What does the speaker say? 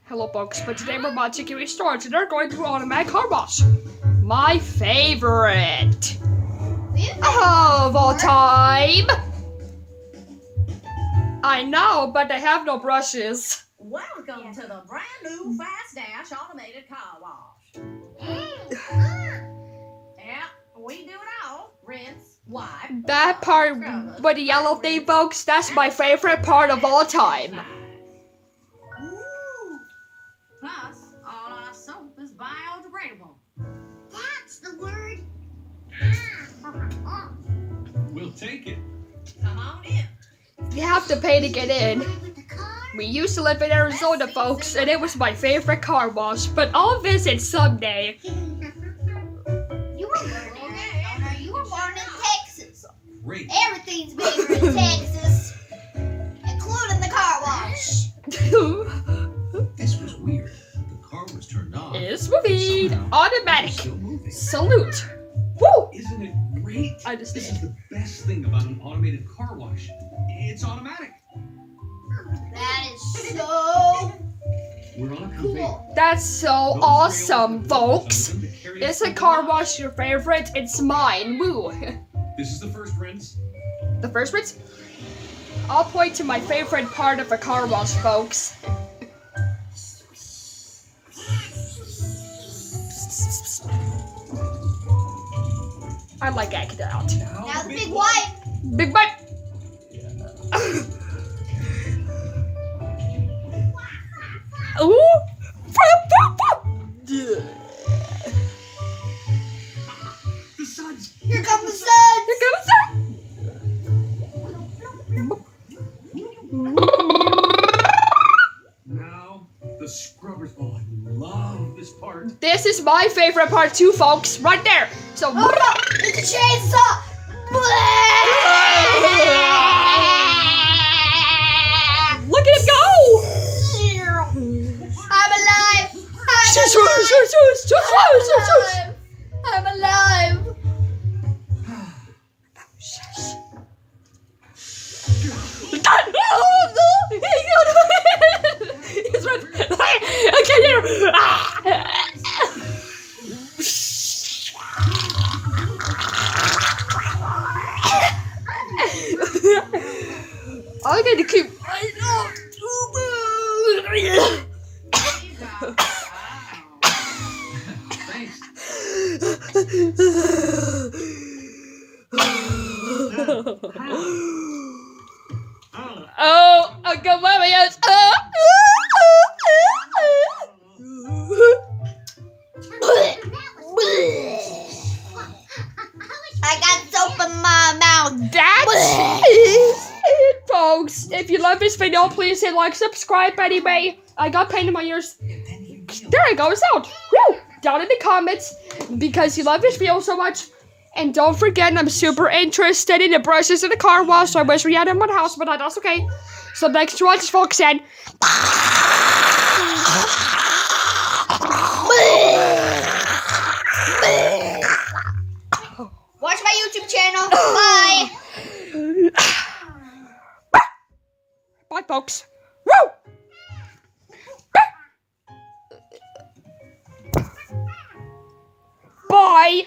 Hello folks, but today we're watching a stores and they're going through automatic car wash. My favorite of all time. I know, but they have no brushes. Welcome to the brand new Fast Dash automated car wash. Yeah, we do it all. Rinse, wipe. That part with the yellow thing, folks, that's my favorite part of all time. Plus, all our soap is biodegradable. That's the word. We'll take it. Come on in. You have to pay to get in. We used to live in Arizona, folks, and it was my favorite car wash, but I'll visit someday. You were born in Arizona. You were born in Texas. Great. Everything's bigger in Texas, including the car wash. This was weird. The car was turned off. It's moving. Somehow, Automatic. it's still moving. Salute. Woo! Isn't it great? I just This did. is the best thing about an automated car wash. It's automatic. That is so We're on a conveyor. cool. That's so awesome, folks. Is a car wash your favorite? It's mine. Woo. This is the first rinse. The first rinse? I'll point to my favorite part of a car wash, folks. I like acting out. Now the big wipe. Big bite. Ooh. The suds. Here come the suds. Here comes Now the scrubbers. Oh, I love this part. This is my favorite part too, folks. Right there. So. Oh no, it's a chainsaw. Look at it go! I'm alive. I'm alive. He's right. I can't hear him. I'm going to keep. Thanks. Oh, Uncle Mario's. I got soap in my mouth. That's it, folks. If you love this video, please hit like, subscribe anyway. I got pain in my ears. There it goes out. Woo! Down in the comments because you love this video so much. And don't forget, I'm super interested in the brushes in the car wash. So I wish we had them in my house, but that's okay. So thanks for watching, folks, and Watch my YouTube channel. Bye. bye, folks. Woo! Bye.